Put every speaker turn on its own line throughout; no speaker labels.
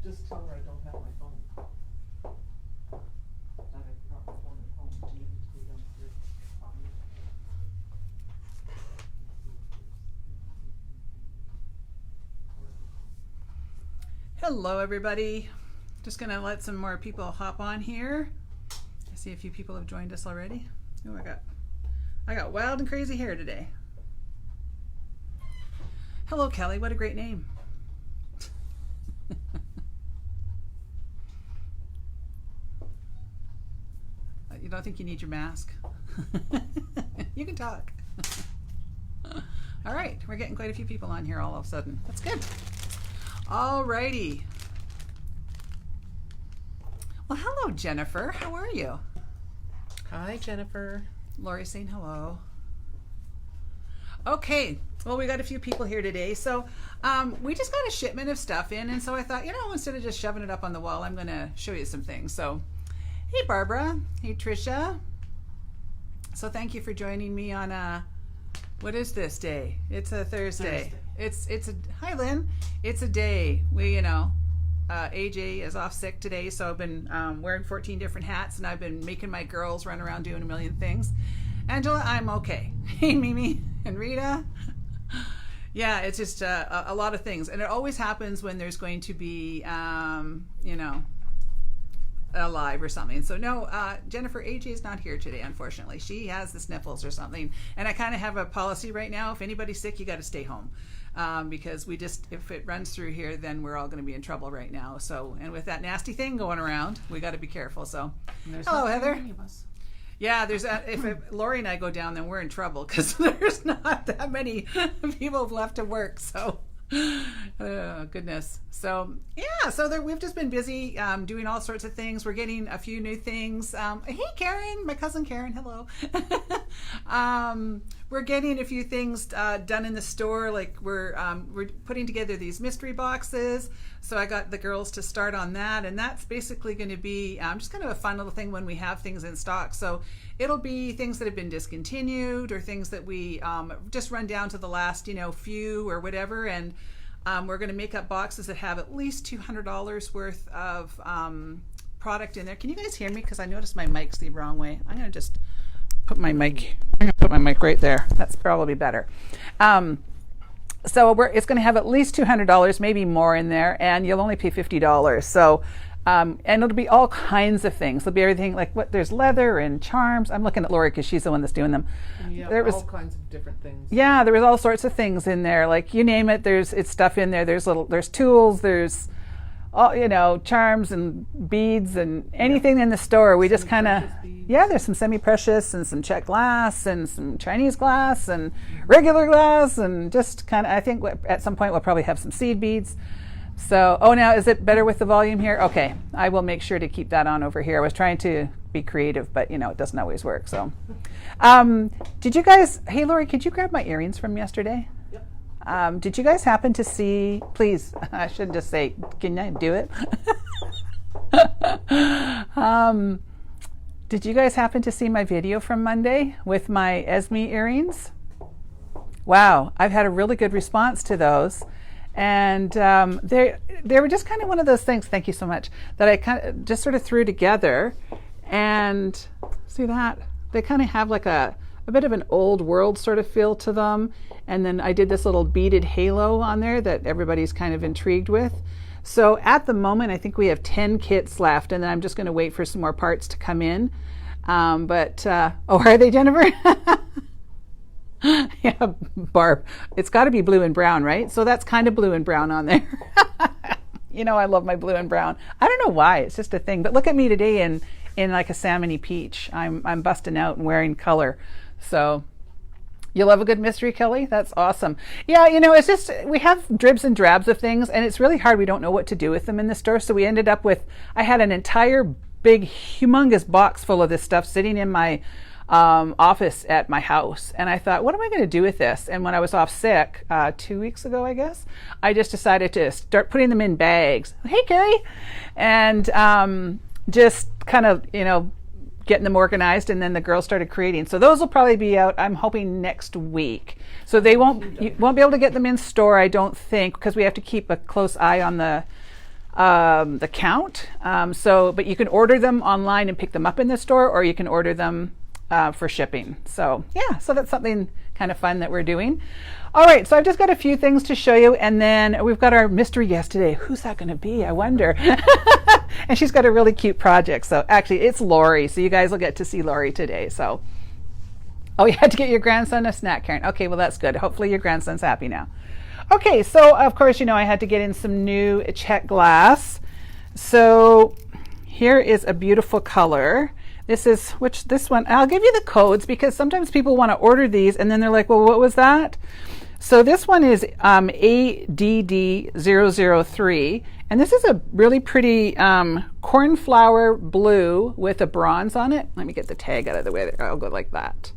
Just tell her I don't have my phone. That I forgot my phone at home. I needed to go downstairs.
Hello everybody. Just gonna let some more people hop on here. I see a few people have joined us already. Oh, I got wild and crazy hair today. Hello Kelly, what a great name. You don't think you need your mask? You can talk. All right, we're getting quite a few people on here all of a sudden. That's good. All righty. Well, hello Jennifer. How are you?
Hi, Jennifer.
Laurie saying hello. Okay, well, we got a few people here today. So we just got a shipment of stuff in, and so I thought, instead of just shoving it up on the wall, I'm going to show you some things. So, hey, Barbara. Hey, Tricia. So thank you for joining me on what is this day? It's a Thursday. It's a, hi, Lynn. It's a day. AJ is off sick today, so I've been wearing 14 different hats, and I've been making my girls run around doing a million things. Angela, I'm okay. Hey, Mimi and Rita. Yeah, it's just a lot of things, and it always happens when there's going to be, a live or something. So no, Jennifer, AJ is not here today, unfortunately. She has the sniffles or something, and I kind of have a policy right now. If anybody's sick, you got to stay home. Because if it runs through here, then we're all going to be in trouble right now. So, and with that nasty thing going around, we got to be careful. So, hello, Heather. Yeah, if Laurie and I go down, then we're in trouble because there's not that many people left to work. So, oh, goodness. So, yeah, so we've just been busy doing all sorts of things. We're getting a few new things. Hey, Karen, my cousin Karen, hello. We're getting a few things done in the store. Like we're putting together these mystery boxes. So I got the girls to start on that, and that's basically going to be just kind of a fun little thing when we have things in stock. So it'll be things that have been discontinued or things that we just run down to the last few or whatever, and we're going to make up boxes that have at least $200 worth of product in there. Can you guys hear me? Because I noticed my mic's the wrong way. I'm going to just put my mic right there. That's probably better. So it's going to have at least $200, maybe more in there, and you'll only pay $50. So, and it'll be all kinds of things. It'll be everything there's leather and charms. I'm looking at Laurie because she's the one that's doing them.
Yeah, all kinds of different things.
Yeah, there was all sorts of things in there. Like you name it, it's stuff in there. There's tools. There's all charms and beads and anything in the store. We just kind of there's some semi-precious and some Czech glass and some Chinese glass and regular glass and just kind of, I think at some point we'll probably have some seed beads. So, now is it better with the volume here? Okay, I will make sure to keep that on over here. I was trying to be creative, but it doesn't always work. So, did you guys, hey Laurie, could you grab my earrings from yesterday? Yep. Did you guys happen to see, please, I shouldn't just say, can I do it? Did you guys happen to see my video from Monday with my Esme earrings? Wow, I've had a really good response to those. And they were just kind of one of those things, thank you so much, that I kind of just sort of threw together. And see that? They kind of have like a bit of an old world sort of feel to them. And then I did this little beaded halo on there that everybody's kind of intrigued with. So at the moment, I think we have 10 kits left, and then I'm just going to wait for some more parts to come in. Are they, Jennifer? Yeah, Barb, it's got to be blue and brown, right? So that's kind of blue and brown on there. I love my blue and brown. I don't know why, it's just a thing. But look at me today in like a salmony peach. I'm busting out and wearing color. So you love a good mystery, Kelly? That's awesome. Yeah, it's just, we have dribs and drabs of things, and it's really hard. We don't know what to do with them in the store. So we ended up with, I had an entire big, humongous box full of this stuff sitting in my office at my house, and I thought, what am I going to do with this? And when I was off sick 2 weeks ago, I guess, I just decided to start putting them in bags. Hey, Carrie, and just kind of getting them organized, and then the girls started creating. So those will probably be out, I'm hoping, next week. So you won't be able to get them in store, I don't think, because we have to keep a close eye on the the count. But you can order them online and pick them up in the store, or you can order them for shipping. So yeah, so that's something kind of fun that we're doing. All right, so I've just got a few things to show you, and then we've got our mystery guest today. Who's that going to be? I wonder. And she's got a really cute project. So actually, it's Laurie. So you guys will get to see Laurie today. So, oh, you had to get your grandson a snack, Karen. Okay, well, that's good. Hopefully your grandson's happy now. Okay, so of course, you know, I had to get in some new Czech Glass. So here is a beautiful color. This one, I'll give you the codes because sometimes people want to order these and then they're like, well, what was that? So this one is ADD003, and this is a really pretty cornflower blue with a bronze on it. Let me get the tag out of the way. I'll go like that.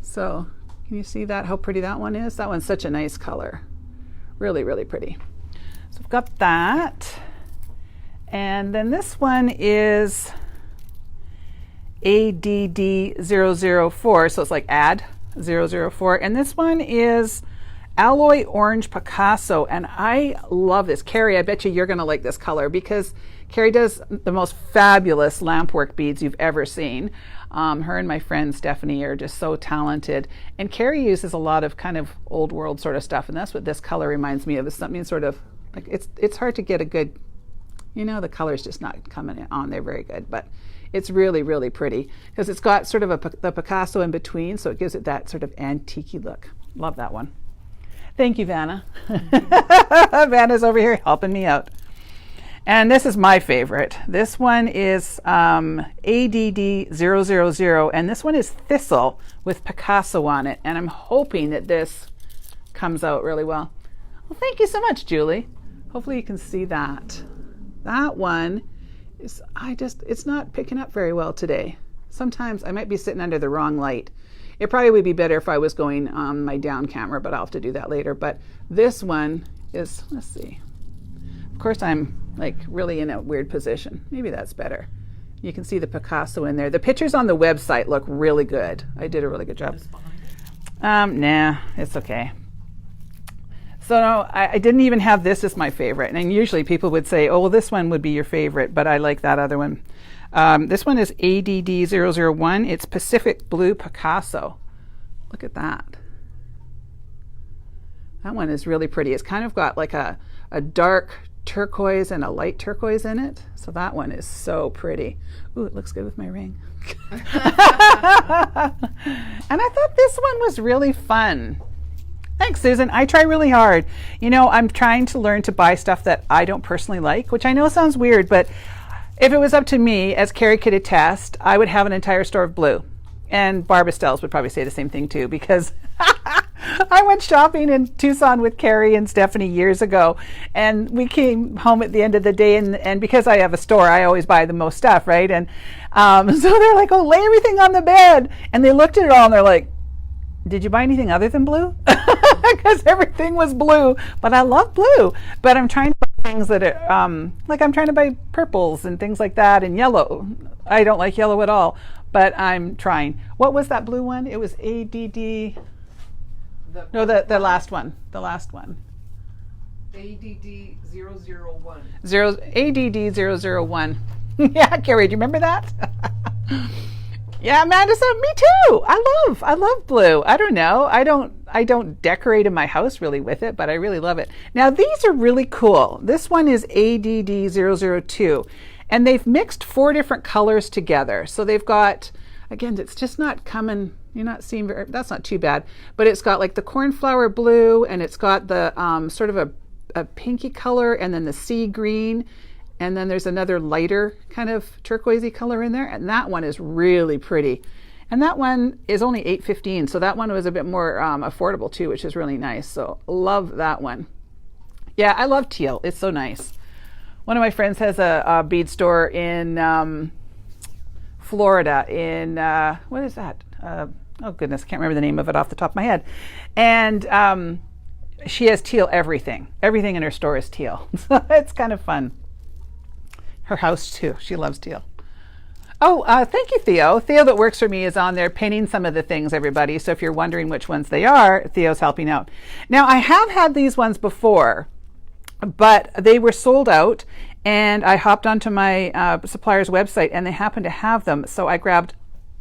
So can you see that, how pretty that one is? That one's such a nice color. Really, really pretty. So I've got that. And then this one is ADD004, so it's like add 004, and this one is Alloy Orange Picasso, and I love this. Carrie, I bet you're going to like this color because Carrie does the most fabulous lampwork beads you've ever seen. Her and my friend Stephanie are just so talented, and Carrie uses a lot of kind of old world sort of stuff, and that's what this color reminds me of. It's something sort of like it's hard to get a good, you know, the color's just not coming on there very good, but it's really, really pretty because it's got sort of the Picasso in between, so it gives it that sort of antique-y look. Love that one. Thank you, Vanna. Vanna's over here helping me out. And this is my favorite. This one is ADD000, and this one is Thistle with Picasso on it, and I'm hoping that this comes out really well. Well, thank you so much, Julie. Hopefully you can see that. That one is, it's not picking up very well today. Sometimes I might be sitting under the wrong light. It probably would be better if I was going on my down camera, but I'll have to do that later. But this one is, let's see. Of course, I'm like really in a weird position. Maybe that's better. You can see the Picasso in there. The pictures on the website look really good. I did a really good job. Nah, it's okay. So no, I didn't even have this as my favorite. And usually people would say, oh, well, this one would be your favorite, but I like that other one. This one is ADD001. It's Pacific Blue Picasso. Look at that. That one is really pretty. It's kind of got like a dark turquoise and a light turquoise in it. So that one is so pretty. Ooh, it looks good with my ring. And I thought this one was really fun. Thanks, Susan. I try really hard. You know, I'm trying to learn to buy stuff that I don't personally like, which I know sounds weird, but if it was up to me, as Carrie could attest, I would have an entire store of blue. And Barb Estells would probably say the same thing too, because I went shopping in Tucson with Carrie and Stephanie years ago, and we came home at the end of the day, and because I have a store, I always buy the most stuff, right? And so they're like, oh, lay everything on the bed. And they looked at it all and they're like, did you buy anything other than blue? Because everything was blue, but I love blue. But I'm trying to buy things that are, like I'm trying to buy purples and things like that, and yellow. I don't like yellow at all, but I'm trying. What was that blue one? It was ADD. No, the last one. The last one.
ADD001.
ADD001. Yeah, Carrie, do you remember that? Yeah, Amanda said, me too. I love blue. I don't know. I don't decorate in my house really with it, but I really love it. Now these are really cool. This one is ADD002, and they've mixed 4 different colors together. So they've got, again, it's just not coming, you're not seeing, that's not too bad, but it's got like the cornflower blue, and it's got the sort of a pinky color, and then the sea green, and then there's another lighter kind of turquoisey color in there, and that one is really pretty. And that one is only $8.15, so that one was a bit more affordable too, which is really nice. So love that one. Yeah, I love teal. It's so nice. One of my friends has a bead store in Florida, in what is that? Oh goodness, can't remember the name of it off the top of my head. And she has teal everything. Everything in her store is teal. So it's kind of fun. Her house too. She loves teal. Oh, thank you, Theo. Theo that works for me is on there painting some of the things, everybody. So if you're wondering which ones they are, Theo's helping out. Now, I have had these ones before. but they were sold out, and I hopped onto my supplier's website, and they happened to have them, so I grabbed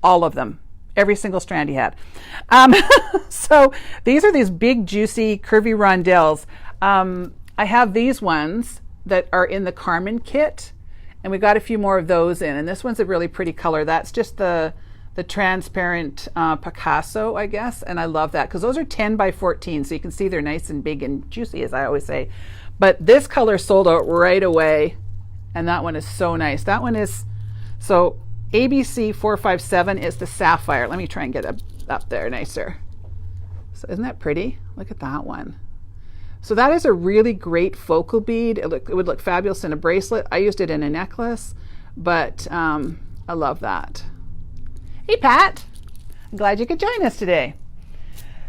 all of them, every single strand he had. So these are these big, juicy, curvy rondelles. I have these ones that are in the Carmen kit, and we got a few more of those in, and this one's a really pretty color. That's just the transparent Picasso, I guess, and I love that because those are 10 by 14, so you can see they're nice and big and juicy, as I always say. But this color sold out right away, and that one is so nice. That one is, so ABC 457 is the sapphire. Let me try and get it up there nicer. So isn't that pretty? Look at that one. So that is a really great focal bead. It would look fabulous in a bracelet. I used it in a necklace, but I love that. Hey, Pat. I'm glad you could join us today.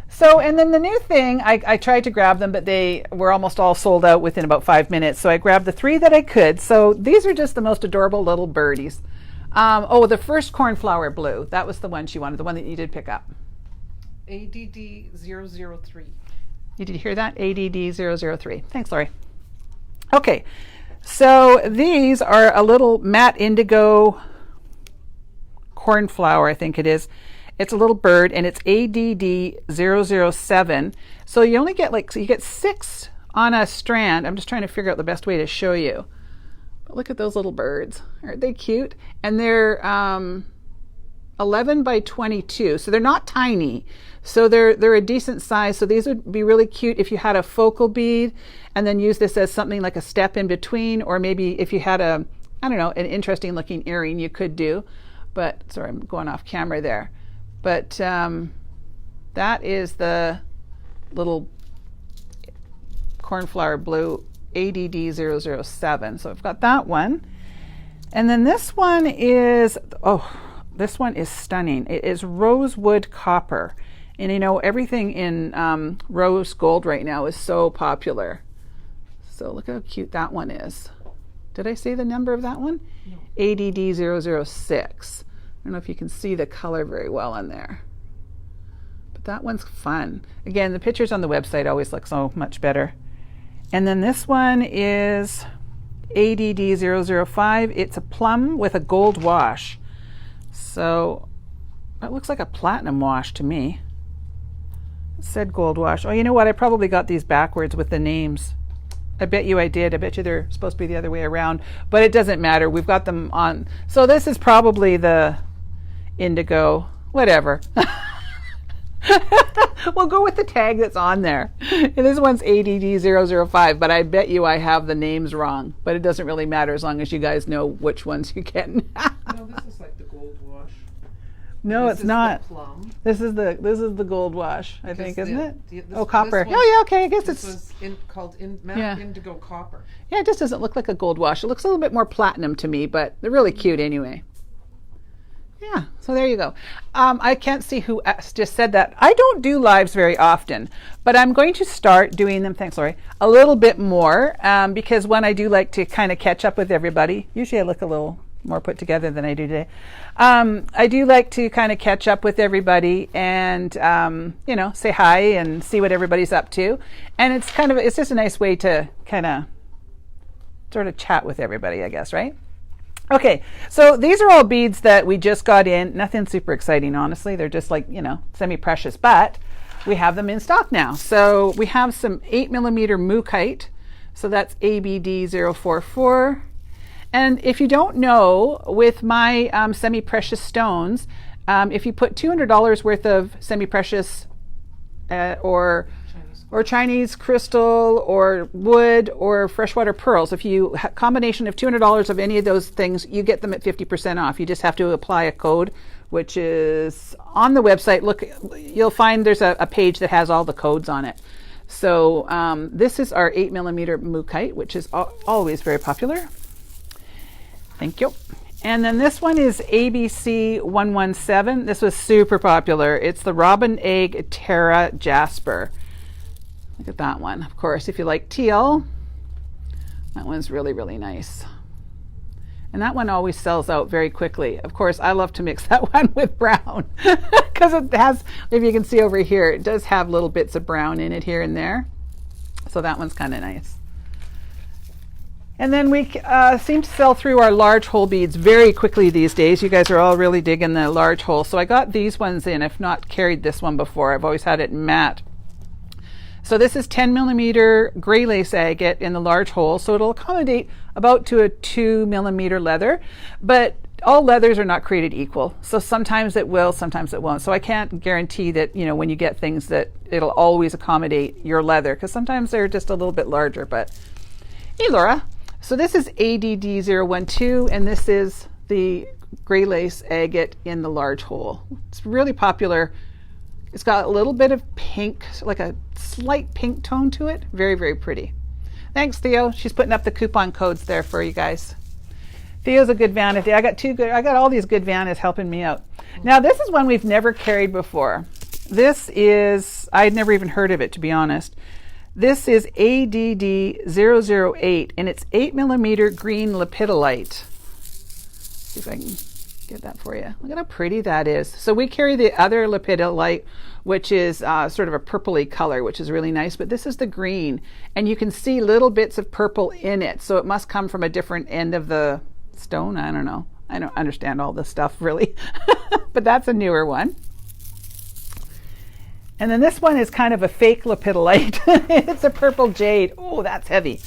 So, and then the new thing, I tried to grab them, but they were almost all sold out within about 5 minutes. So I grabbed the 3 that I could. So these are just the most adorable little birdies. Oh, the first cornflower blue. That was the one she wanted, the one that you did pick up.
ADD 003.
You did hear that? ADD 003. Thanks, Laurie. Okay, so these are a little matte indigo cornflower, I think it is. It's a little bird, and it's ADD 007. So you only get so you get 6 on a strand. I'm just trying to figure out the best way to show you. But look at those little birds. Aren't they cute? And they're 11 by 22, so they're not tiny. So they're a decent size. So these would be really cute if you had a focal bead and then use this as something like a step in between, or maybe if you had I don't know, an interesting looking earring you could do. But sorry, I'm going off camera there. But that is the little cornflower blue ADD 007. So I've got that one. And then this one is, this one is stunning. It is Rosewood Copper. And you know, everything in rose gold right now is so popular. So look how cute that one is. Did I say the number of that one? No. ADD 006. I don't know if you can see the color very well on there. But that one's fun. Again, the pictures on the website always look so much better. And then this one is ADD 005. It's a plum with a gold wash. So that looks like a platinum wash to me. It said gold wash. Oh, you know what? I probably got these backwards with the names. I bet you I did. I bet you they're supposed to be the other way around. But it doesn't matter. We've got them on. So this is probably the indigo, whatever. We'll go with the tag that's on there. And this one's ADD 005, but I bet you I have the names wrong. But it doesn't really matter as long as you guys know which ones you're getting.
No, this is like the gold wash.
No,
this
it's not.
The plum.
This is the gold wash, I think, isn't it? Copper.
This
Oh, yeah, okay. I guess
this
it's
was called matte indigo copper.
Yeah, it just doesn't look like a gold wash. It looks a little bit more platinum to me, but they're really cute anyway. Yeah, so there you go. I can't see who just said that. I don't do lives very often, but I'm going to start doing them, thanks Laurie, a little bit more because when I do like to kind of catch up with everybody, usually I look a little more put together than I do today. I do like to kind of catch up with everybody and, you know, say hi and see what everybody's up to. And it's just a nice way to kind of sort of chat with everybody, I guess, right? Okay, so these are all beads that we just got in. Nothing super exciting, honestly. They're just like, you know, semi-precious, but we have them in stock now. So we have some 8mm mookaite. So that's ABD 044. And if you don't know, with my semi-precious stones, if you put $200 worth of semi-precious or Chinese crystal or wood or freshwater pearls, if you combination of $200 of any of those things, you get them at 50% off. You just have to apply a code, which is on the website. Look, you'll find there's a page that has all the codes on it. So this is our 8mm mookaite, which is always very popular. Thank you. And then this one is ABC 117. This was super popular. It's the Robin Egg Terra Jasper. Look at that one. Of course, if you like teal, that one's really, really nice. And that one always sells out very quickly. Of course, I love to mix that one with brown because it has, if you can see over here, it does have little bits of brown in it here and there. So that one's kind of nice. And then we seem to sell through our large hole beads very quickly these days. You guys are all really digging the large hole. So I got these ones in. I've not carried this one before. I've always had it matte. So this is 10 millimeter gray lace agate in the large hole. So it'll accommodate about to a 2 millimeter leather. But all leathers are not created equal. So sometimes it will, sometimes it won't. So I can't guarantee that, you know, when you get things that it'll always accommodate your leather, because sometimes they're just a little bit larger. But hey, Laura. So this is ADD012, and this is the gray lace agate in the large hole. It's really popular. It's got a little bit of pink, like a slight pink tone to it. Very, very pretty. Thanks, Theo. She's putting up the coupon codes there for you guys. Theo's a good vanity. I got all these good vannas helping me out. Now this is one we've never carried before. This is, I'd never even heard of it, to be honest. This is ADD008, and it's 8 millimeter green lepidolite. See if I can get that for you. Look at how pretty that is. So we carry the other lepidolite, which is sort of a purpley color, which is really nice, but this is the green, and you can see little bits of purple in it, so it must come from a different end of the stone. I don't know. I don't understand all this stuff, really. But that's a newer one. And then this one is kind of a fake lepidolite. It's a purple jade. Oh, that's heavy.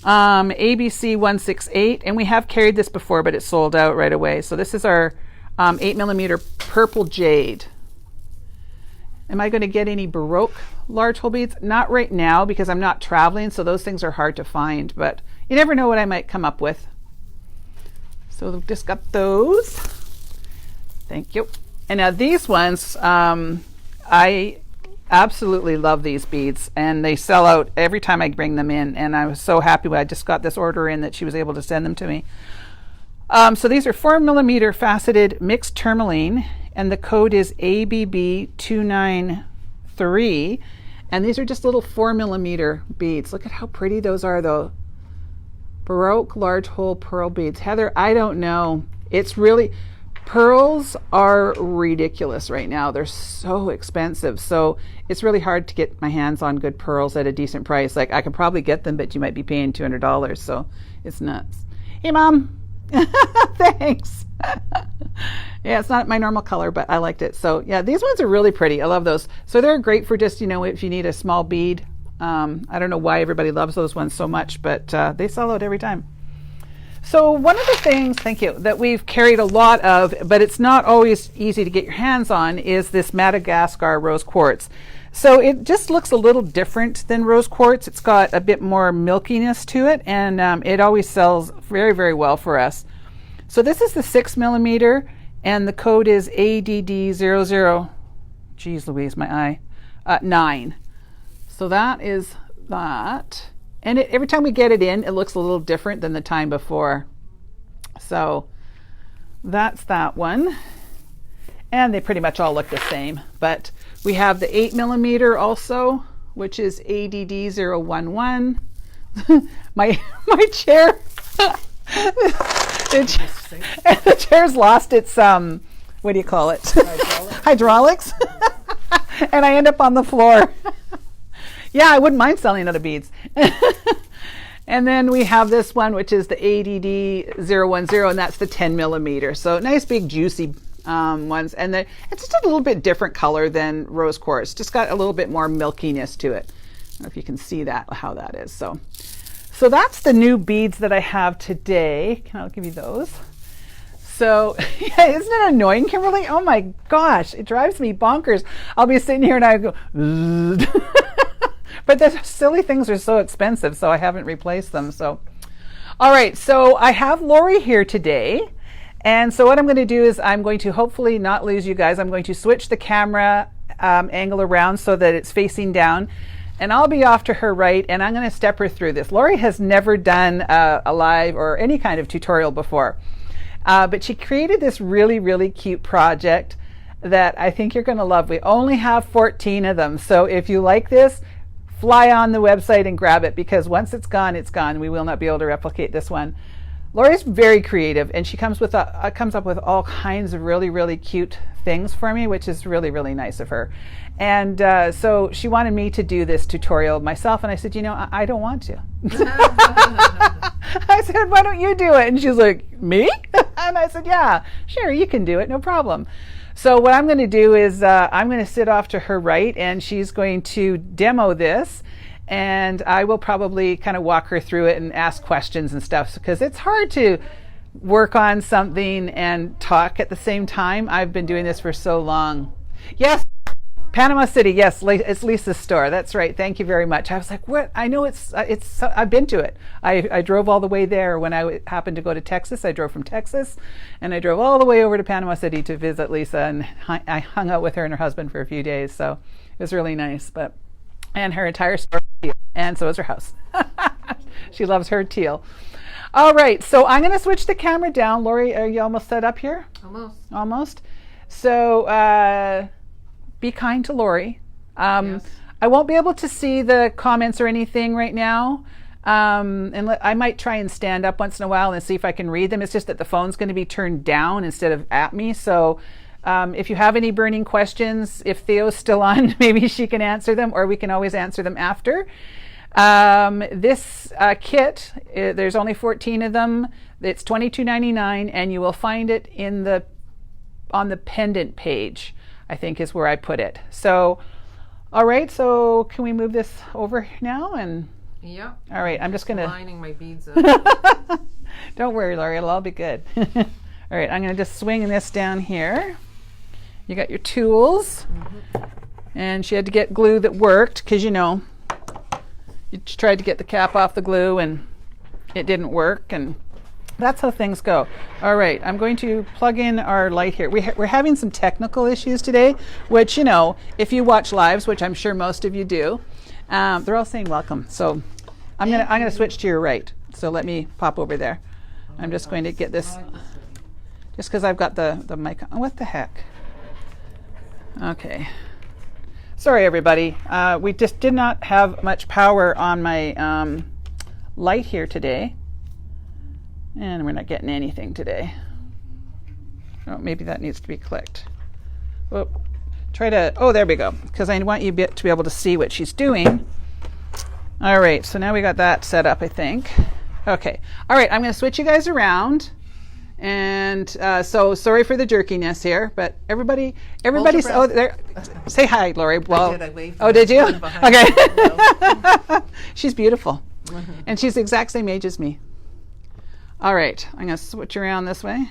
ABC 168, and we have carried this before, but it sold out right away. So this is our 8 millimeter purple jade. Am I going to get any Baroque large hole beads? Not right now, because I'm not traveling, so those things are hard to find, but you never know what I might come up with. So we've just got those. Thank you. And now these ones, I absolutely love these beads, and they sell out every time I bring them in, and I was so happy when I just got this order in that she was able to send them to me. So these are 4 millimeter faceted mixed tourmaline, and the code is ABB293, and these are just little 4 millimeter beads. Look at how pretty those are, though. Baroque large hole pearl beads. Heather, I don't know. It's really... Pearls are ridiculous right now. They're so expensive. So it's really hard to get my hands on good pearls at a decent price. Like, I could probably get them, but you might be paying $200. So it's nuts. Hey, Mom. Thanks. Yeah, it's not my normal color, but I liked it. So yeah, these ones are really pretty. I love those. So they're great for just, you know, if you need a small bead. I don't know why everybody loves those ones so much, but they sell out every time. So one of the things, thank you, that we've carried a lot of, but it's not always easy to get your hands on, is this Madagascar rose quartz. So it just looks a little different than rose quartz. It's got a bit more milkiness to it, and it always sells very, very well for us. So this is the 6 millimeter, and the code is ADD00, geez Louise, my eye, 9. So that is that. And every time we get it in, it looks a little different than the time before. So that's that one. And they pretty much all look the same. But we have the 8 millimeter also, which is ADD011. my chair, the chair's lost its, what do you call it? Hydraulics. And I end up on the floor. Yeah, I wouldn't mind selling other beads. And then we have this one, which is the ADD010, and that's the 10 millimeter. So nice, big, juicy ones. And it's just a little bit different color than rose quartz. Just got a little bit more milkiness to it. I don't know if you can see that, how that is. So that's the new beads that I have today. I'll give you those. So, yeah, isn't it annoying, Kimberly? Oh my gosh, it drives me bonkers. I'll be sitting here and I go, but the silly things are so expensive, so I haven't replaced them. So, all right, so I have Laurie here today. And so what I'm going to do is I'm going to hopefully not lose you guys. I'm going to switch the camera angle around so that it's facing down. And I'll be off to her right, and I'm going to step her through this. Laurie has never done a live or any kind of tutorial before. But she created this really, really cute project that I think you're going to love. We only have 14 of them. So if you like this, fly on the website and grab it, because once it's gone, it's gone. We will not be able to replicate this one. Laurie's very creative, and she comes up with all kinds of really, really cute things for me, which is really, really nice of her. And so she wanted me to do this tutorial myself, and I said, you know, I don't want to. I said, why don't you do it? And she's like, me? And I said, yeah, sure, you can do it, no problem. So what I'm going to do is I'm going to sit off to her right, and she's going to demo this, and I will probably kind of walk her through it and ask questions and stuff, because it's hard to work on something and talk at the same time. I've been doing this for so long. Yes, Panama City. Yes, it's Lisa's store. That's right. Thank you very much. I was like, what? I know it's. I've been to it. I drove all the way there when I happened to go to Texas. I drove from Texas, and I drove all the way over to Panama City to visit Lisa, and I hung out with her and her husband for a few days. So it was really nice. And her entire store, and so is her house. She loves her teal. All right, so I'm going to switch the camera down. Laurie, are you almost set up here? Almost. So be kind to Laurie.
Yes.
I won't be able to see the comments or anything right now. And I might try and stand up once in a while and see if I can read them. It's just that the phone's going to be turned down instead of at me. So if you have any burning questions, if Theo's still on, maybe she can answer them, or we can always answer them after. This kit, there's only 14 of them. It's $22.99, and you will find it on the pendant page, I think is where I put it. So, all right, so can we move this over now? And
yeah.
All right, I'm just gonna
lining my beads up.
Don't worry, Laurie, it'll all be good. All right, I'm gonna just swing this down here. You got your tools, and she had to get glue that worked, because you tried to get the cap off the glue and it didn't work, and that's how things go. All right, I'm going to plug in our light here. We're having some technical issues today, which, if you watch lives, which I'm sure most of you do, they're all saying welcome. So I'm gonna switch to your right. So let me pop over there. I'm just going to get this, just because I've got the mic on. What the heck? Okay. Sorry, everybody. We just did not have much power on my light here today. And we're not getting anything today. Oh, maybe that needs to be clicked. Oh, there we go. Because I want you to be able to see what she's doing. All right, so now we got that set up, I think. Okay. All right, I'm going to switch you guys around. And so sorry for the jerkiness here, but everybody's there. Say hi, Laurie. Well,
I waved.
Oh, did you? Okay.
You.
She's beautiful, and she's the exact same age as me. All right, I'm gonna switch around this way.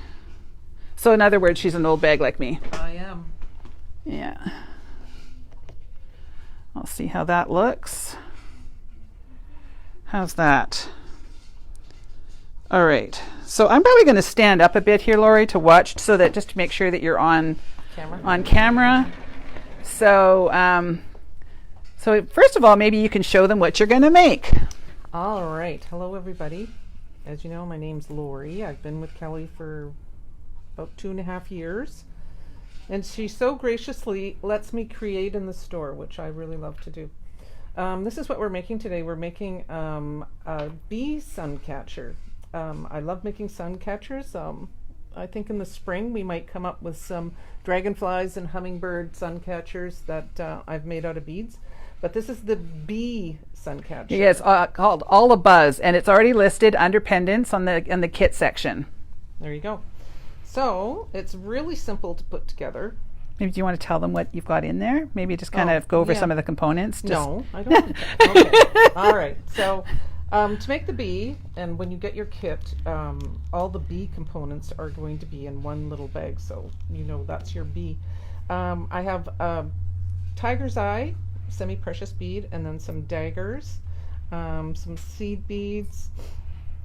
So in other words, she's an old bag like me.
I am.
Yeah. I'll see how that looks. How's that? All right. So I'm probably going to stand up a bit here, Laurie, to watch, so that just to make sure that you're on camera. So, so first of all, maybe you can show them what you're going to make.
All right. Hello, everybody. As you know, my name's Laurie. I've been with Kellie for about 2.5 years, and she so graciously lets me create in the store, which I really love to do. This is what we're making today. We're making a Bee Suncatcher. I love making sun catchers. I think in the spring we might come up with some dragonflies and hummingbird sun catchers that I've made out of beads. But this is the Bee Suncatcher.
Yeah, it's called All a Buzz, and it's already listed under pendants in the kit section.
There you go. So it's really simple to put together.
Maybe do you want to tell them what you've got in there? Maybe just kind of go over some of the components.
No, I don't. Okay. All right. So to make the bee, and when you get your kit, all the bee components are going to be in one little bag, so that's your bee. I have a tiger's eye, semi-precious bead, and then some daggers, some seed beads,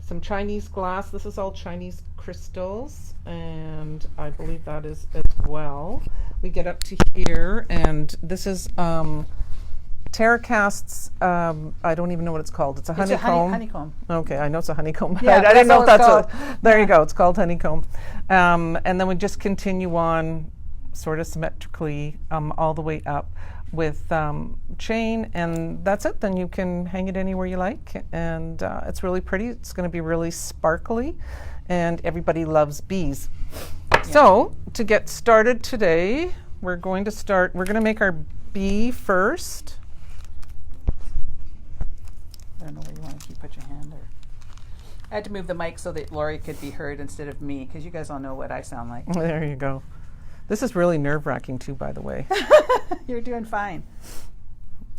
some Chinese glass. This is all Chinese crystals, and I believe that is as well. We get up to here, and this is Terracast's, I don't even know what it's called. It's a honeycomb.
Honeycomb.
Okay, I know it's a honeycomb.
Yeah,
I didn't know if that's
there
you go. It's called honeycomb. And then we just continue on sort of symmetrically all the way up with chain, and that's it. Then you can hang it anywhere you like, and it's really pretty. It's going to be really sparkly, and everybody loves bees. Yeah. So to get started today, we're going to make our bee first. I don't know where you want to put your hand, or
I had to move the mic so that Laurie could be heard instead of me, because you guys all know what I sound like.
There you go. This is really nerve-wracking too, by the way.
You're doing fine.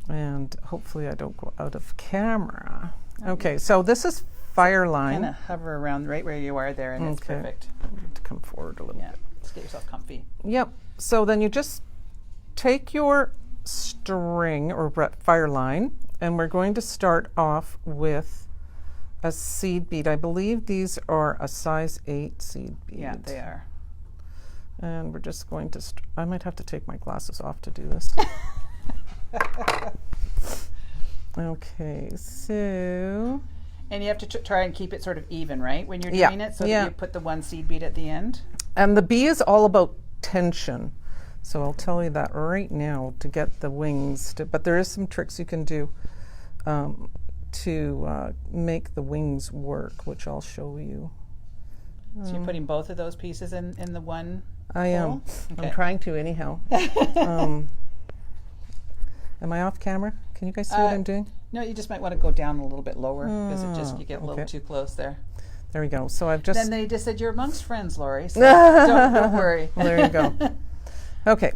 And hopefully I don't go out of camera. Okay, so this is Fireline.
Kind of hover around right where you are there, and it's perfect.
I need to come forward a little bit.
Just get yourself comfy.
Yep. So then you just take your string or Fireline, and we're going to start off with a seed bead. I believe these are a size 8 seed bead.
Yeah, they are.
And we're just going to, I might have to take my glasses off to do this. Okay, so.
And you have to try and keep it sort of even, right? When you're doing it, so that you put the one seed bead at the end.
And the bee is all about tension. So I'll tell you that right now to get the wings. But there is some tricks you can do to make the wings work, which I'll show you.
So you're putting both of those pieces in the one
I am.
hole? Okay.
I'm trying to anyhow. Am I off camera? Can you guys see what I'm doing?
No, you just might want to go down a little bit lower because you get a little too close there.
There we go. So I've just.
Then they just said you're amongst friends, Laurie. So don't worry.
Well, there you go. Okay.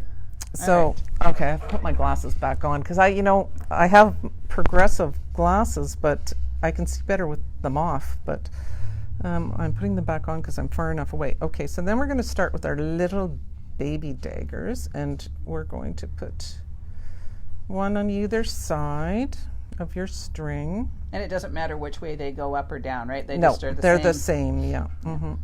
So okay, I've put my glasses back on because I have progressive glasses, but I can see better with them off. But I'm putting them back on because I'm far enough away. Okay. So then we're going to start with our little baby daggers, and we're going to put one on either side of your string.
And it doesn't matter which way they go, up or down, right? They
No,
just are
they're the same, yeah. Mm-hmm.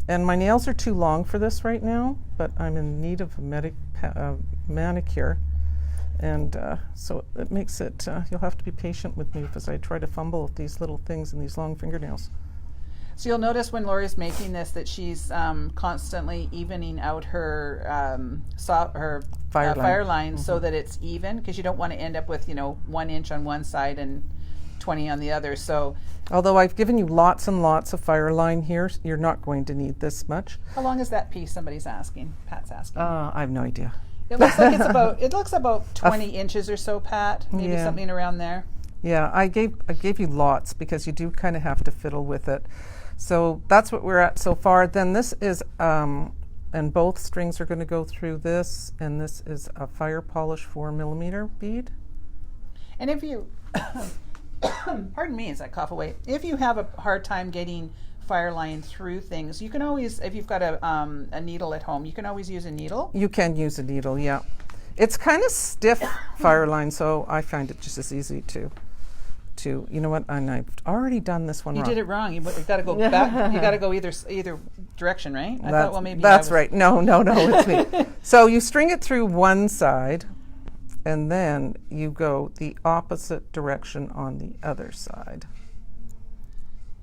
And my nails are too long for this right now, but I'm in need of a manicure. And so it makes it, you'll have to be patient with me as I try to fumble with these little things and these long fingernails.
So you'll notice when Laurie's making this that she's constantly evening out her fire line so that it's even, because you don't want to end up with 1 inch on one side and 20 on the other. So
although I've given you lots and lots of fire line here, you're not going to need this much.
How long is that piece? Somebody's asking. Pat's asking.
I have no idea.
It looks like it looks about 20 inches or so, Pat. Maybe something around there.
Yeah, I gave you lots because you do kind of have to fiddle with it. So that's what we're at so far. Then this is, and both strings are going to go through this, and this is a fire polish 4mm bead. And
if you, pardon me as I cough away, if you have a hard time getting fire line through things, you can always, if you've got a needle at home, you can always use a needle.
You can use a needle, yeah. It's kind of stiff fire line, so I find it just as easy to you know what, and I've already done this one wrong.
You did it wrong. You got to go back. You got to go either direction, right? I thought, well, maybe
that's right. No, it's me. So you string it through one side, and then you go the opposite direction on the other side.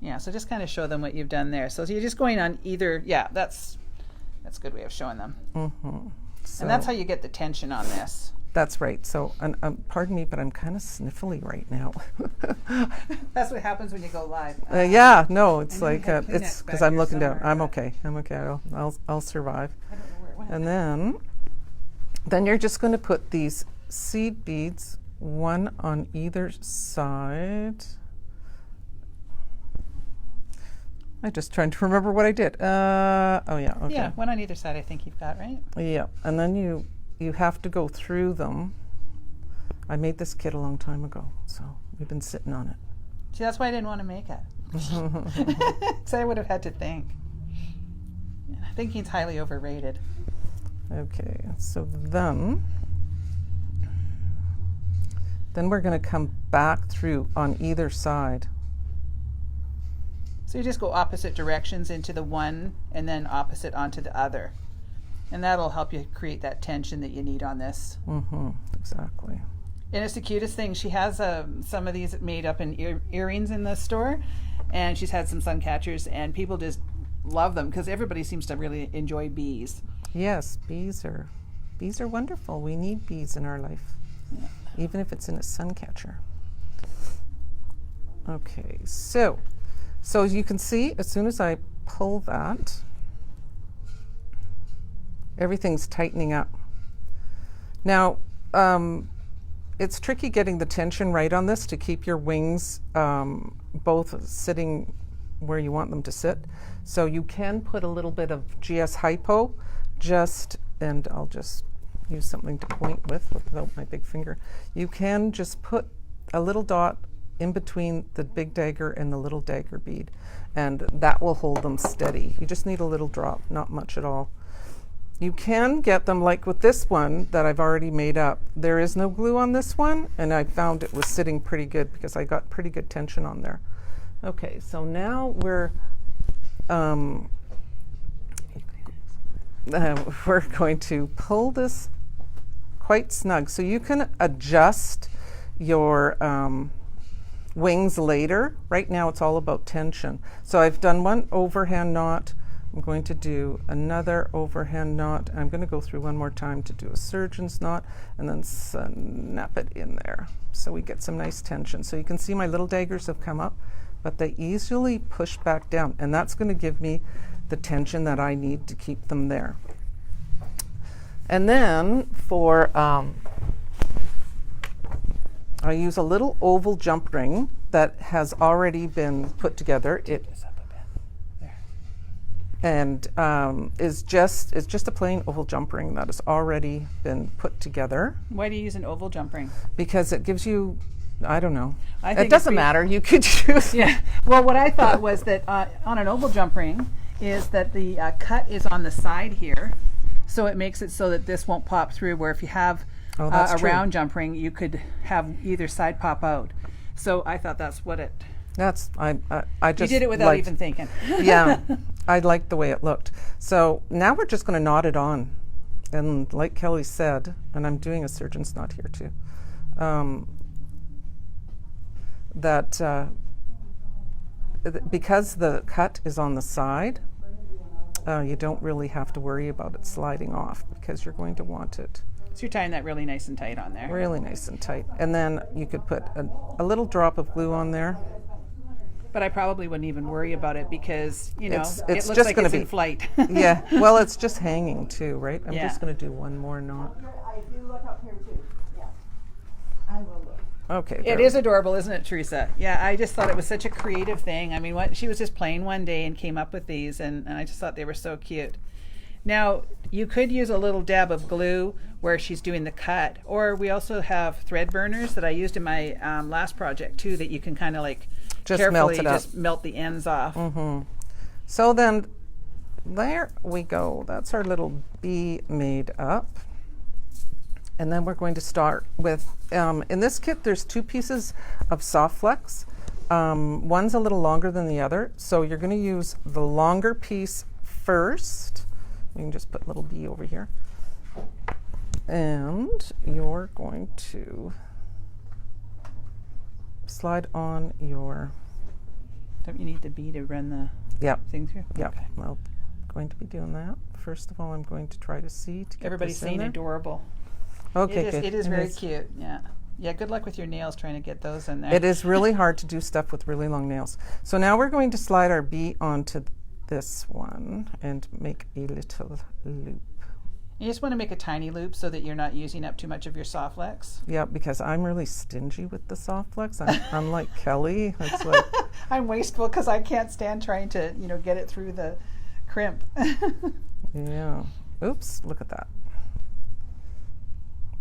Yeah, so just kind of show them what you've done there. So you're just going on either, that's a good way of showing them. Mm-hmm. So and that's how you get the tension on this.
That's right. So, pardon me, but I'm kind of sniffly right now.
That's what happens when you go live.
Yeah, no, it's like it's because I'm looking down. I'm okay. I'll survive.
I don't know where it went.
And then you're just going to put these seed beads, one on either side. I'm just trying to remember what I did. Okay.
Yeah, one on either side. I think you've got, right?
Yeah, and then you have to go through them. I made this kit a long time ago, so we've been sitting on it.
See, that's why I didn't want to make it. So I would have had to think. And thinking's highly overrated.
Okay, so then we're going to come back through on either side.
So you just go opposite directions into the one and then opposite onto the other. And that'll help you create that tension that you need on this.
Mm-hmm, exactly.
And it's the cutest thing. She has some of these made up in earrings in the store, and she's had some sun catchers, and people just love them because everybody seems to really enjoy bees.
Yes, bees are wonderful. We need bees in our life, even if it's in a sun catcher. Okay, so as you can see, as soon as I pull that, everything's tightening up. Now, it's tricky getting the tension right on this to keep your wings both sitting where you want them to sit. So you can put a little bit of GS Hypo, and I'll just use something to point with without my big finger. You can just put a little dot in between the big dagger and the little dagger bead, and that will hold them steady. You just need a little drop, not much at all. You can get them like with this one that I've already made up. There is no glue on this one, and I found it was sitting pretty good because I got pretty good tension on there. Okay, so now we're going to pull this quite snug. So you can adjust your wings later. Right now it's all about tension. So I've done one overhand knot. I'm going to do another overhand knot. I'm going to go through one more time to do a surgeon's knot and then snap it in there so we get some nice tension. So you can see my little daggers have come up, but they easily push back down, and that's going to give me the tension that I need to keep them there. And then for I use a little oval jump ring that has already been put together. And it's just a plain oval jump ring that has already been put together.
Why do you use an oval jump ring?
Because it gives you, I don't know. It doesn't matter. You could use.
Yeah. Well, what I thought was that on an oval jump ring is that the cut is on the side here, so it makes it so that this won't pop through. Where if you have a round jump ring, you could have either side pop out. So I thought that's what it.
That's I just.
You did it without even thinking.
Yeah, I liked the way it looked. So now we're just going to knot it on, and like Kelly said, and I'm doing a surgeon's knot here too. Because the cut is on the side, you don't really have to worry about it sliding off because you're going to want it.
So you're tying that really nice and tight on there.
Really nice and tight. And then you could put a little drop of glue on there.
But I probably wouldn't even worry about it because, you know,
it's
it looks
just
like
gonna
it's
be
in flight.
Yeah, well, it's just hanging too, right? I'm
Yeah.
just going to do one more knot.
I do look up here too. Yeah. I will look.
Okay.
It is adorable, isn't it, Teresa? Yeah, I just thought it was such a creative thing. I mean, she was just playing one day and came up with these, and I just thought they were so cute. Now, you could use a little dab of glue where she's doing the cut, or we also have thread burners that I used in my last project too, that you can kind of like
Just
carefully
melt it up.
just melt the ends off.
Mm-hmm. So then there we go. That's our little bee made up. And then we're going to start with, in this kit, there's 2 pieces of soft flex. One's a little longer than the other. So you're going to use the longer piece first. You can just put little bee over here. And you're going to slide on your...
Don't you need the bee to run the thing through?
Yep.
Okay.
Well, going to be doing that. First of all, I'm going to try to see to get
Everybody's
this in
saying
there.
adorable.
Okay, good.
It is very cute. Yeah. Yeah, good luck with your nails trying to get those in there.
It is really hard to do stuff with really long nails. So now we're going to slide our bee onto this one and make a little loop.
You just want to make a tiny loop so that you're not using up too much of your soft flex.
Yeah, because I'm really stingy with the soft flex. I'm like Kelly. It's like
I'm wasteful because I can't stand trying to, get it through the crimp.
yeah. Oops, look at that.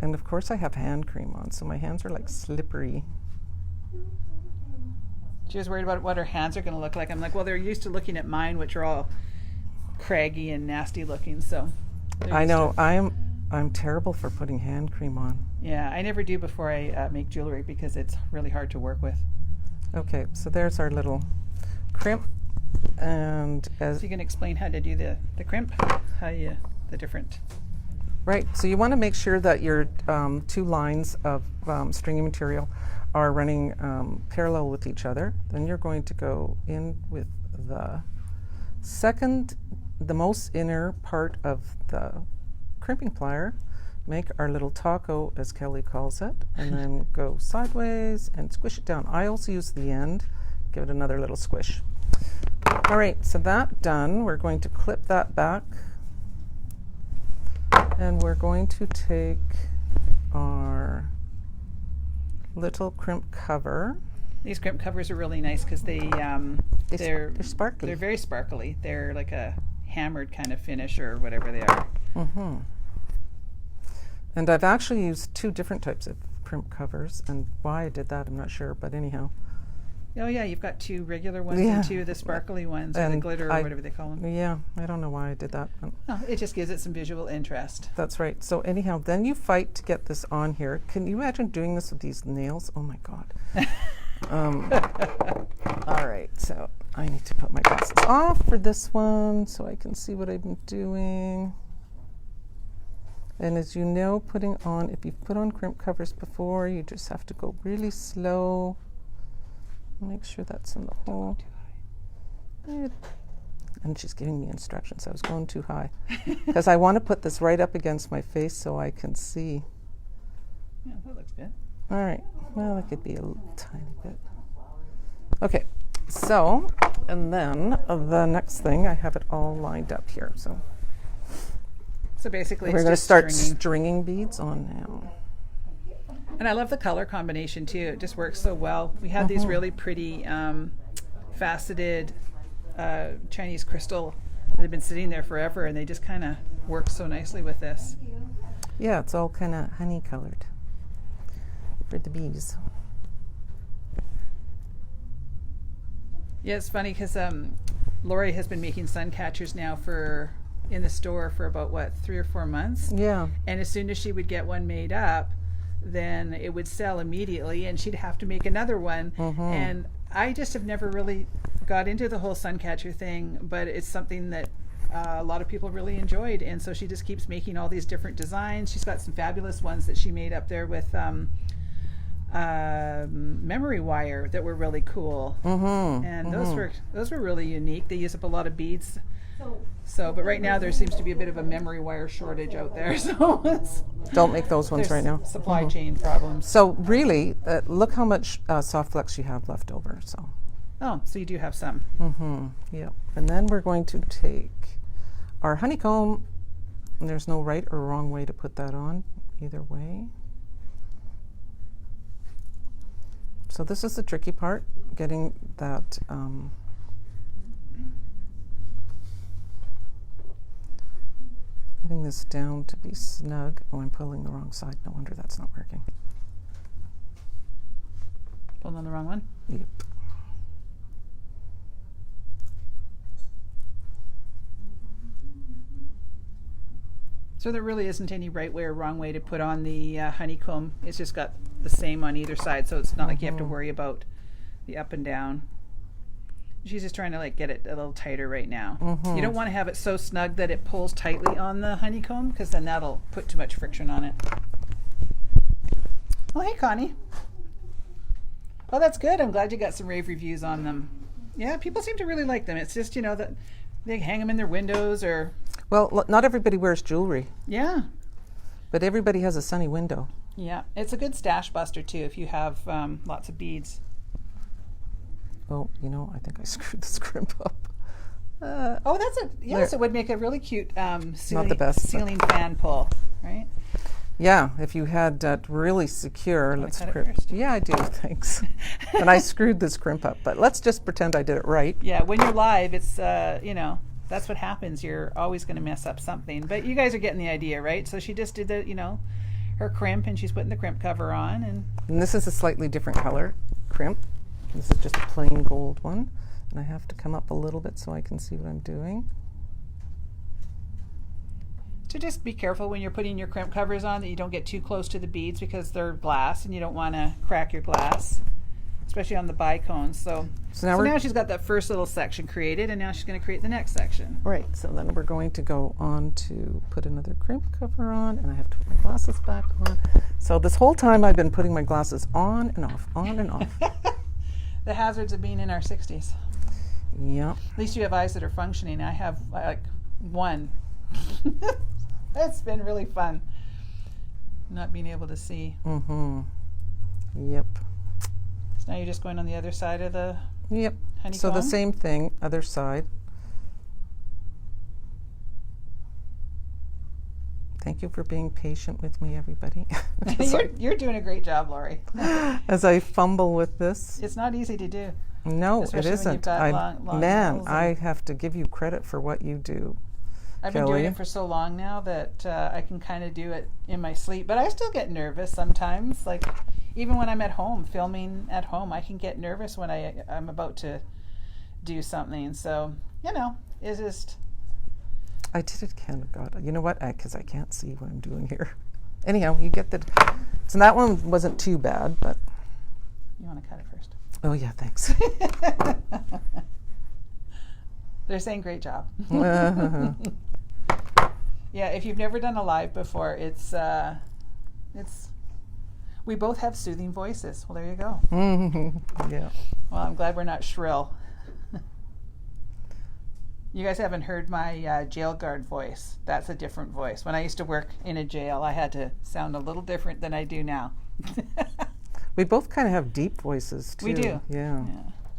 And of course I have hand cream on, so my hands are like slippery.
She was worried about what her hands are going to look like. I'm like, well, they're used to looking at mine, which are all craggy and nasty looking. So
I know I'm terrible for putting hand cream on.
Yeah, I never do before I make jewelry because it's really hard to work with.
Okay, so there's our little crimp, and
So you can explain how to do the crimp, the different.
Right, so you want to make sure that your 2 lines of stringy material are running parallel with each other. Then you're going to go in with the most inner part of the crimping plier, make our little taco, as Kelly calls it, and then go sideways and squish it down. I also use the end, give it another little squish. All right, so that done, we're going to clip that back. And we're going to take our little crimp cover.
These crimp covers are really nice because they're
sparkly.
They're very sparkly. They're like a hammered kind of finish or whatever they are.
Mm-hmm. And I've actually used 2 different types of crimp covers, and why I did that I'm not sure, but anyhow.
Oh yeah, you've got 2 regular ones
Yeah.
and 2 of the sparkly ones, or the
And
glitter or whatever they call them.
Yeah, I don't know why I did that.
Oh, it just gives it some visual interest.
That's right. So anyhow, then you fight to get this on here. Can you imagine doing this with these nails? Oh my God. All right, so I need to put my glasses off for this one so I can see what I've been doing. And as you know, putting on, if you've put on crimp covers before, you just have to go really slow. Make sure that's in the hole. And she's giving me instructions. I was going too high because I want to put this right up against my face so I can see.
Yeah, that looks good.
All right. Well, it could be a tiny bit. Okay. So, and then the next thing, I have it all lined up here. So
basically,
we're
it's
going to
just
start
stringing.
stringing beads on now.
And I love the color combination too. It just works so well. We had these really pretty faceted Chinese crystal that had been sitting there forever, and they just kind of work so nicely with this.
Yeah, it's all kind of honey colored for the bees.
Yeah, it's funny because Laurie has been making sun catchers now in the store for about 3 or 4 months.
Yeah.
And as soon as she would get one made up, then it would sell immediately, and she'd have to make another one. And I just have never really got into the whole sun catcher thing, but it's something that a lot of people really enjoyed, and so she just keeps making all these different designs. She's got some fabulous ones that she made up there with memory wire that were really cool. And those were really unique. They use up a lot of beads. But right now there seems to be a bit of a memory wire shortage out there. So
Don't make those ones right now.
Supply chain problems.
So really, look how much soft flux you have left over. So.
Oh, so you do have some.
Yep. And then we're going to take our honeycomb. And there's no right or wrong way to put that on, either way. So this is the tricky part, getting that. Getting this down to be snug. Oh, I'm pulling the wrong side. No wonder that's not working.
Pulled on the wrong one?
Yep.
So there really isn't any right way or wrong way to put on the honeycomb. It's just got the same on either side, so it's not like you have to worry about the up and down. She's just trying to get it a little tighter right now. You don't want to have it so snug that it pulls tightly on the honeycomb, because then that'll put too much friction on it. Oh, hey, Connie. Oh, that's good. I'm glad you got some rave reviews on them. Yeah, people seem to really like them. It's just, that they hang them in their windows or...
Well, not everybody wears jewelry.
Yeah.
But everybody has a sunny window.
Yeah. It's a good stash buster, too, if you have lots of beads.
Oh, I think I screwed the scrimp up.
Yes, it would make a really cute ceiling fan pull, right?
Yeah, if you had that really secure, let's
cut it first?
Yeah, I do, thanks. And I screwed the scrimp up, but let's just pretend I did it right.
Yeah, when you're live, it's, that's what happens. You're always going to mess up something. But you guys are getting the idea, right? So she just did her crimp, and she's putting the crimp cover on.
And this is a slightly different color crimp. This is just a plain gold one. And I have to come up a little bit so I can see what I'm doing.
So just be careful when you're putting your crimp covers on that you don't get too close to the beads, because they're glass and you don't want to crack your glass, especially on the bicones. So now she's got that first little section created, and now she's going to create the next section.
Right, so then we're going to go on to put another crimp cover on, and I have to put my glasses back on. So this whole time I've been putting my glasses on and off, on and off.
The hazards of being in our 60s.
Yeah.
At least you have eyes that are functioning. I have one. It's been really fun not being able to see.
Yep.
So now you're just going on the other side of the honeycomb?
So the same thing, other side. Thank Thank you for being patient with me, everybody.
You're doing a great job, Laurie.
As I fumble with this.
It's not easy to do.
No,
Especially
it
when you've
isn't.
got long nails and-
I have to give you credit for what you do.
I've been doing it for so long now that I can kind of do it in my sleep, but I still get nervous sometimes. Like even when I'm at home, filming at home, I can get nervous when I'm about to do something. So, it's just...
I did it again. God, you know what? Because I can't see what I'm doing here. Anyhow, you get the... So that one wasn't too bad, but...
You want to cut it first?
Oh, yeah, thanks.
They're saying great job.
Uh-huh.
Yeah, if you've never done a live before, it's we both have soothing voices. Well, there you go.
Yeah.
Well, I'm glad we're not shrill. You guys haven't heard my jail guard voice. That's a different voice. When I used to work in a jail, I had to sound a little different than I do now.
We both kind of have deep voices, too.
We do.
Yeah.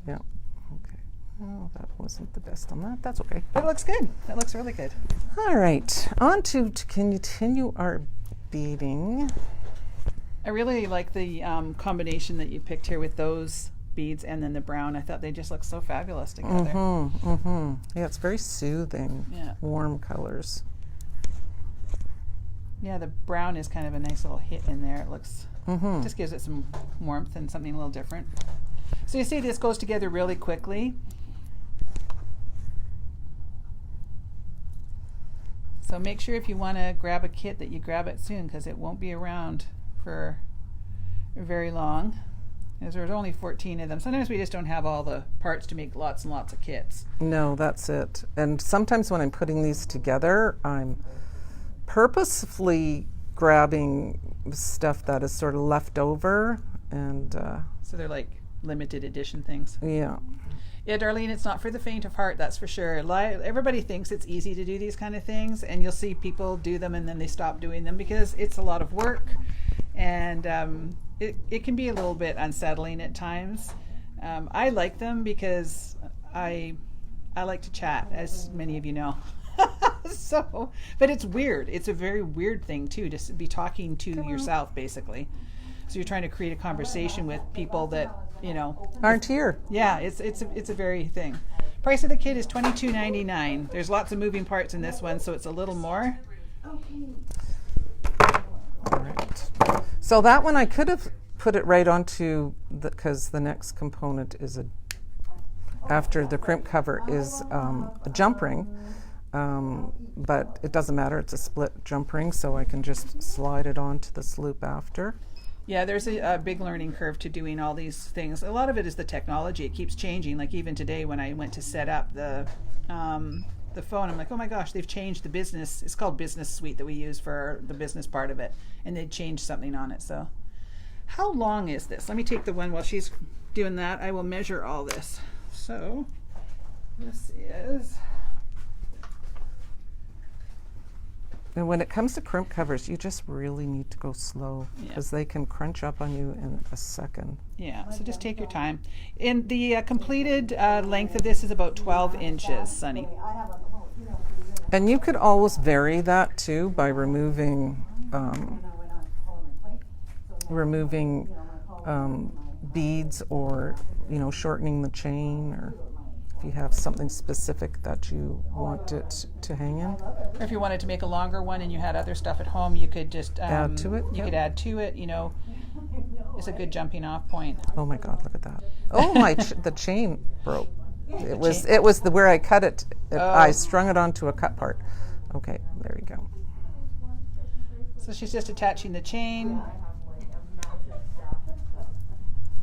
Okay. Oh, that wasn't the best on that. That's okay.
But it looks good. That looks really good.
All right. On to continue our beading.
I really like the combination that you picked here with those beads and then the brown. I thought they just look so fabulous together.
Yeah, it's very soothing.
Yeah.
Warm colors.
Yeah, the brown is kind of a nice little hit in there. It looks, just gives it some warmth and something a little different. So you see this goes together really quickly. So make sure if you want to grab a kit that you grab it soon because it won't be around for very long. As there's only 14 of them. Sometimes we just don't have all the parts to make lots and lots of kits.
No, that's it. And sometimes when I'm putting these together, I'm purposefully grabbing stuff that is sort of left over. And
So they're like limited edition things.
yeah.
Yeah, Darlene, it's not for the faint of heart, that's for sure. Everybody thinks it's easy to do these kind of things, and you'll see people do them and then they stop doing them because it's a lot of work, and it can be a little bit unsettling at times. I like them because I like to chat, as many of you know. So, but it's weird. It's a very weird thing too, to be talking to yourself, basically. So you're trying to create a conversation with people that
Aren't here.
Yeah, it's a very thing. Price of the kit is $22.99. There's lots of moving parts in this one, so it's a little more.
All right. So that one I could have put it right onto because the next component is after the crimp cover is a jump ring, but it doesn't matter. It's a split jump ring, so I can just slide it onto the sloop after.
Yeah, there's a big learning curve to doing all these things. A lot of it is the technology. It keeps changing. Like even today when I went to set up the phone, I'm like, oh my gosh, they've changed the business. It's called Business Suite that we use for the business part of it. And they changed something on it. So how long is this? Let me take the one while she's doing that. I will measure all this. So this is...
And when it comes to crimp covers, you just really need to go slow because they can crunch up on you in a second.
Yeah, so just take your time. And the completed length of this is about 12 inches, Sunny.
And you could always vary that too by removing beads or shortening the chain, or if you have something specific that you want it to hang in.
Or if you wanted to make a longer one and you had other stuff at home, you could just
add to it.
You could add to it. It's a good jumping off point.
Oh my God! Look at that. Oh my! The chain broke. It was where I cut it. I strung it onto a cut part. Okay, there we go.
So she's just attaching the chain,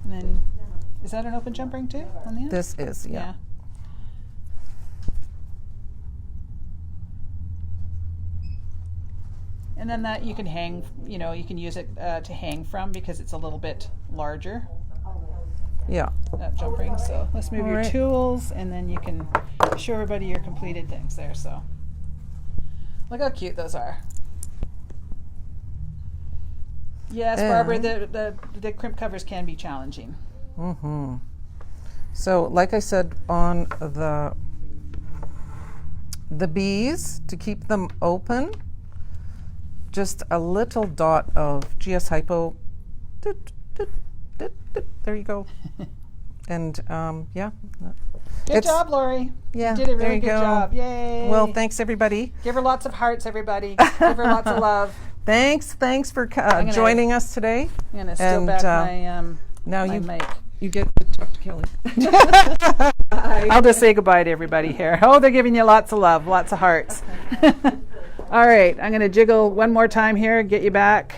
and then is that an open jump ring too on the end?
This is yeah.
And then that you can hang, you can use it to hang from because it's a little bit larger.
Yeah.
That jump ring. So let's move your
right.
tools and then you can show everybody your completed things there. So look how cute those are. Yes, Barbara, the crimp covers can be challenging.
Mm-hmm. So like I said on the bees, to keep them open, just a little dot of GS Hypo. There you go. And yeah.
Good job, Laurie.
Yeah,
you did a
there
really
you
good
go.
job. Yay.
Well, thanks everybody.
Give her lots of hearts, everybody. Give her lots of love.
Thanks for joining us today.
I'm going to steal back
now
my mic.
You get to talk to Kelly.
I'll just say goodbye to everybody here. Oh, they're giving you lots of love, lots of hearts. All right, I'm going to jiggle one more time here, get you back.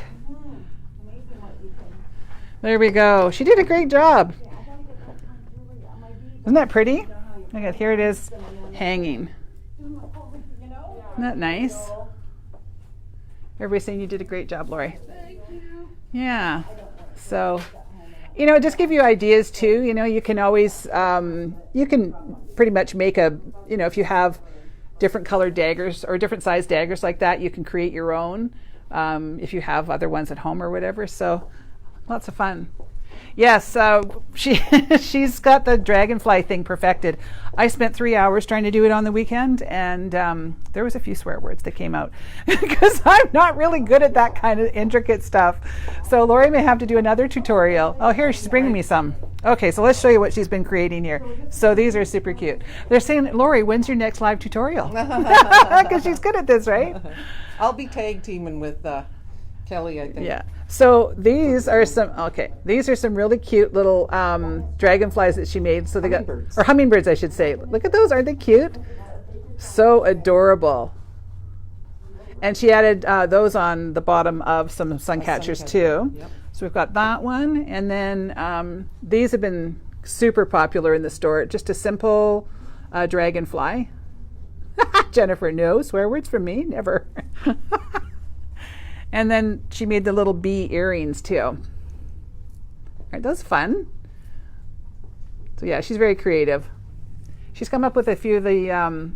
There we go. She did a great job. Isn't that pretty? Look at, here it is hanging. Isn't that nice? Everybody's saying you did a great job, Laurie.
Thank you.
Yeah. So, just give you ideas too. You can always, you can pretty much make if you have different colored daggers or different size daggers like that, you can create your own if you have other ones at home or whatever. So, lots of fun. Yes, she's got the dragonfly thing perfected. I spent 3 hours trying to do it on the weekend, and there was a few swear words that came out because I'm not really good at that kind of intricate stuff. So Laurie may have to do another tutorial. Oh, here, she's bringing me some. Okay, so let's show you what she's been creating here. So these are super cute. They're saying, Laurie, when's your next live tutorial? Because she's good at this, right?
I'll be tag teaming with Kelly, I think.
Yeah. So these are some really cute little dragonflies that she made. So they
Hummingbirds.
or hummingbirds, I should say. Look at those, aren't they cute? So adorable. And she added those on the bottom of some suncatchers too.
Yep.
So we've got that one, and then these have been super popular in the store. Just a simple dragonfly. Jennifer, no swear words from me, never. And then she made the little bee earrings too. Aren't those fun? So yeah, she's very creative. She's come up with a few of the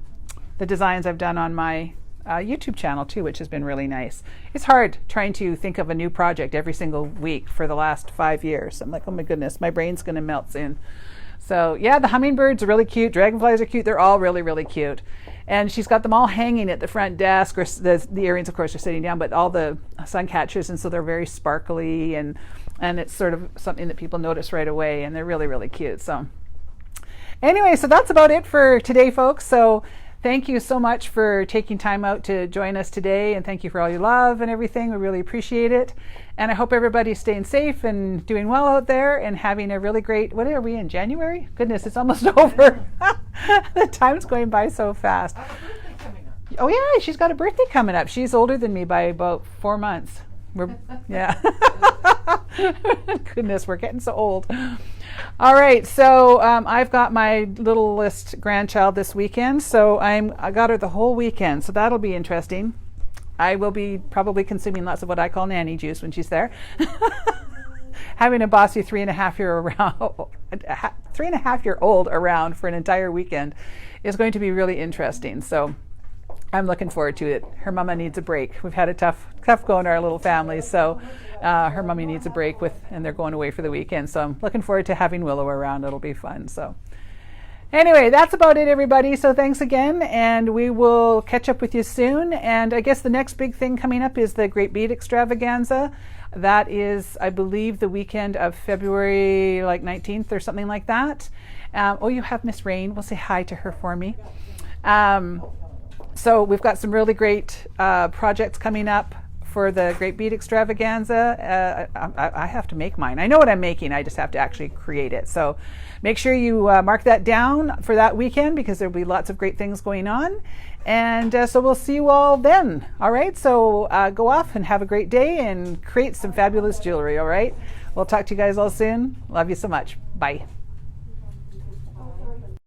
designs I've done on my YouTube channel too, which has been really nice. It's hard trying to think of a new project every single week for the last 5 years. I'm like, oh my goodness, my brain's going to melt soon. So yeah, the hummingbirds are really cute. Dragonflies are cute. They're all really, really cute. And she's got them all hanging at the front desk, or the earrings, of course, are sitting down, but all the sun catchers, and so they're very sparkly, and it's sort of something that people notice right away, and they're really, really cute. So anyway, so that's about it for today, folks. So thank you so much for taking time out to join us today, and thank you for all your love and everything. We really appreciate it. And I hope everybody's staying safe and doing well out there and having a really great, what are we in, January? Goodness, it's almost over. The time's going by so fast. Oh yeah, she's got a birthday coming up. She's older than me by about 4 months. Yeah. Goodness, we're getting so old. All right, so I've got my littlest grandchild this weekend, so I got her the whole weekend, so that'll be interesting. I will be probably consuming lots of what I call nanny juice when she's there. Having a bossy 3.5-year-old around for an entire weekend is going to be really interesting. So I'm looking forward to it. Her mama needs a break. We've had a tough go in our little family, so her mommy needs a break and they're going away for the weekend. So I'm looking forward to having Willow around. It'll be fun. So anyway, that's about it, everybody. So thanks again, and we will catch up with you soon. And I guess the next big thing coming up is the Great Bead Extravaganza. That is, I believe, the weekend of February 19th or something like that. Oh, you have Miss Rain. We'll say hi to her for me. So we've got some really great projects coming up for the Great Bead Extravaganza. I have to make mine. I know what I'm making. I just have to actually create it. So make sure you mark that down for that weekend, because there'll be lots of great things going on. And so we'll see you all then. All right. So go off and have a great day and create some fabulous jewelry. All right. We'll talk to you guys all soon. Love you so much. Bye.